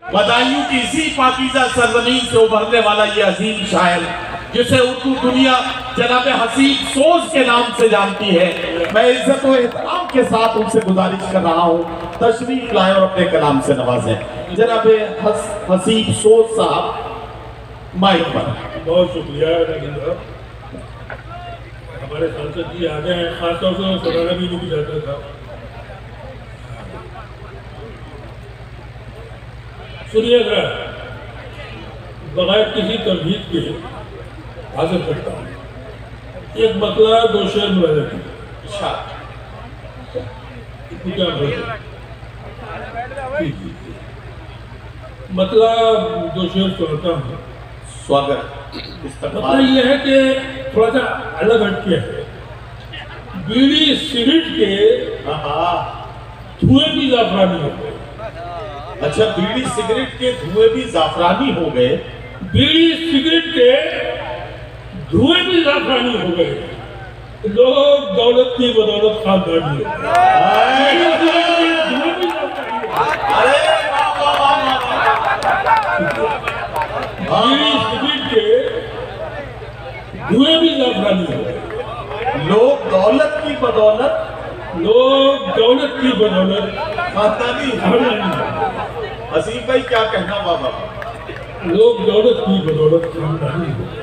बदायूं की इसी पाकीज़ा सरजमीन से उभरने वाला ये अजीम शायर, जिसे उर्दू दुनिया जनाब हसीब सोच के नाम से जानती है, मैं इज्जत और एहतराम के साथ उनसे गुजारिश कर रहा हूँ तशरीफ लाएं और अपने कलाम से नवाजें। जनाब हसीब सोच साहब माइक पर। बहुत शुक्रिया नागिन, हमारे सांसद जी आ गए हैं, खासतौर से सराहना भी नहीं चाहता था। सुनिएगा, बगैर किसी तरजीह के हाजिर करता हूँ। एक मतला दो शेर मुलाजा की मतला दो शेर सुनाता हूँ। स्वागत। मतलब ये है कि थोड़ा सा अलग हटके है। बीड़ी सिगरेट के धुएं भी जाफरानी हो गए। अच्छा, बीड़ी सिगरेट के धुएं भी जाफरानी हो गए। बीड़ी सिगरेट के धुएं भी जाफरानी हो गए। लोग दौलत की बदौलत खानदानी हो बीड़ी सिगरेट के धुएं भी जाफरानी हो गए। लोग दौलत की बदौलत खानदानी। हसीब भाई क्या कहना बाबा? लोग दौलत की बदौलत खानदानी हो गए।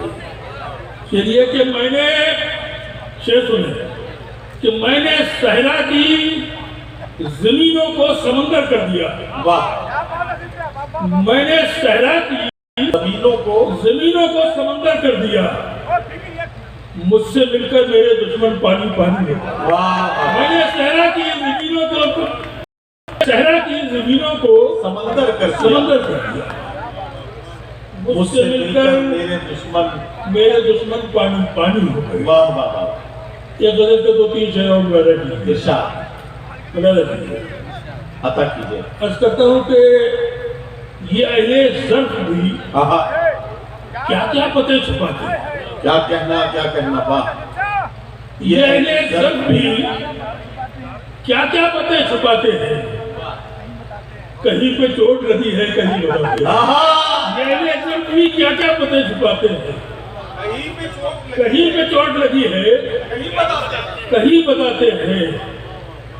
चलिए कि मैंने शेर सुने कि मैंने सहरा की जमीनों को समंदर कर दिया। वाह। मैंने सहरा की जमीनों को समंदर कर दिया। मुझसे मिलकर मेरे दुश्मन पानी पानी हो। वाह। मैंने सहरा की जमीनों को समंदर कर दिया। मुझसे मिलकर मेरे दुश्मन पानी पानी हो गए। वाह वाह वाह। ये गजल के दो तीन शेर और अता कीजिए। अर्ज करता हूँ कि ये अहले ज़र्फ़ भी क्या क्या पते छुपाते हैं। क्या कहना वाह। ये अहले ज़र्फ़ भी क्या क्या पते छुपाते हैं। कहीं पे चोट लगी है, कहीं बताते हैं। ये अहले ज़र्फ़ भी क्या क्या पते छुपाते हैं। कहीं पे चोट लगी है, कहीं बताते हैं।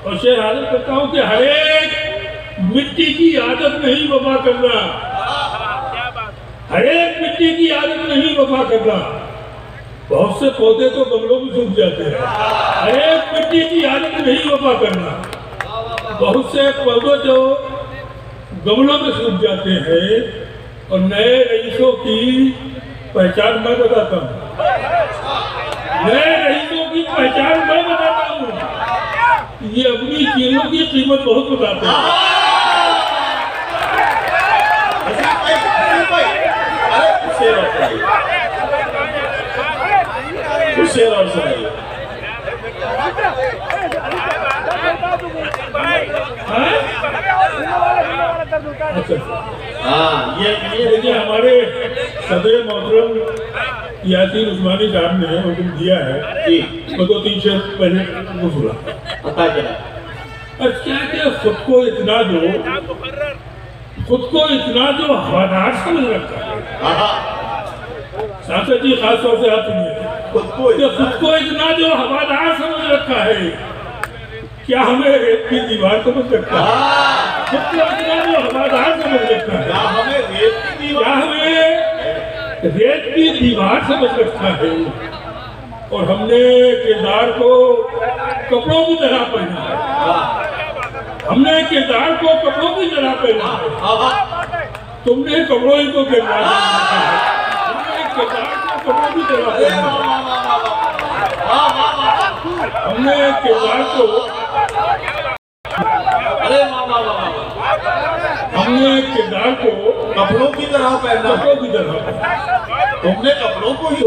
और शेर हाजिर करता हूँ कि हर एक मिट्टी की आदत नहीं वफा करना। हर एक मिट्टी की आदत नहीं वफा करना। बहुत से पौधे तो गमलों में सूख जाते हैं। हर एक मिट्टी की आदत नहीं वफा करना। बहुत से पौधे जो गमलों में सूख जाते हैं। और नए रईसों की पहचान मैं बताता हूँ। नए रईसों की पहचान मैं बताता हूँ। ये अपनी चीजों की कीमत बहुत बताते हैं। शेर और सुनाइए। ये देखिए, हमारे सदर मोहतरम यासीन उस्मानी साहब ने हुक्म दिया है वो दो तीन शेर पहले वो सुना। क्या खुद को इतना जो हवादार समझ रखा है। सांसद जी खास तौर से आप सुनिए। खुद को इतना जो हवादार समझ रखा है, क्या हमें रेत की दीवार समझ रखा है। खुद को इतना जो हवादार समझ रखा है, क्या हमें रेत की दीवार समझ रखा है। और हमने किरदार को कपड़ों की तरह पहना है। हमने किरदार को कपड़ों की तरह पहना है। तुमने कपड़ों ही को किरदार कपड़ों की तरह पहना है। हमने किरदार को कपड़ों की तरह पहना। तुमने कपड़ों को ही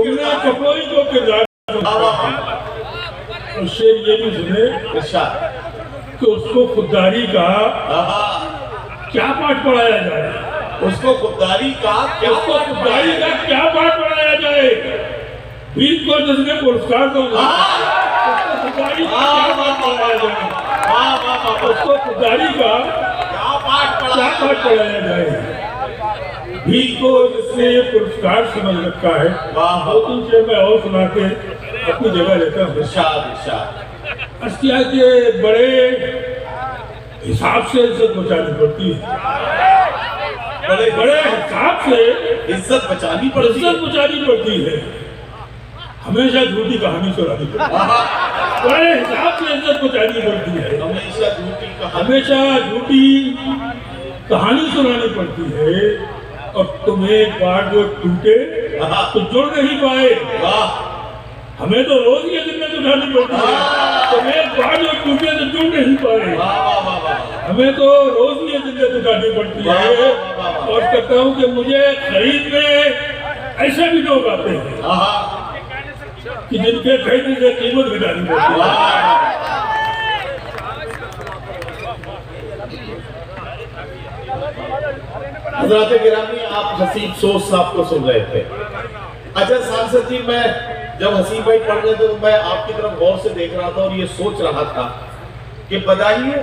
को किरदार। उससे ये भी सुने कि उसको खुददारी का क्या पाठ पढ़ाया जाए। उसको खुददारी का क्या पाठ पढ़ाया जाए। 20 को जिसने पुरस्कार दो उसको खुददारी का क्या पाठ पढ़ाया जाए। उसको खुददारी का क्या पाठ पढ़ाया जाए। भीख को जिसने पुरस्कार समझ रखा है, वाह। वो तुमसे मैं और सुना के अपनी जगह लेता हूँ। इरशाद इरशाद। अस्तिया के बड़े हिसाब से इज्जत बचानी पड़ती है, बड़े बड़े हिसाब से इज्जत बचानी पड़ती है। इज्जत बचानी पड़ती है। हमेशा झूठी कहानी सुनानी पड़ती है, बड़े हिसाब से इज्जत बचानी पड़ती है। हमेशा झूठी कहानी, हमेशा झूठी कहानी सुनानी पड़ती है। और तुम्हें एक बार जो टूटे तो जुड़ नहीं पाए, वाह। हमें तो रोज ये जिम्मेदारी उठानी पड़ती है। तुम्हें एक बार जो टूटे तो जुड़ नहीं पाए, वाह वाह वाह वाह। हमें तो रोज ये जिम्मेदारी उठानी पड़ती है। और कहता हूँ कि मुझे खरीदने ऐसे भी लोग आते हैं कि जिनके खरीदने से कीमत घटानी पड़ती है। हज़रात गिरामी, आप हसीब सोच साहब को सुन रहे थे। अच्छा सांसद जी, मैं जब हसीब भाई पढ़ रहे थे तो मैं आपकी तरफ गौर से देख रहा था और ये सोच रहा था कि बदायूं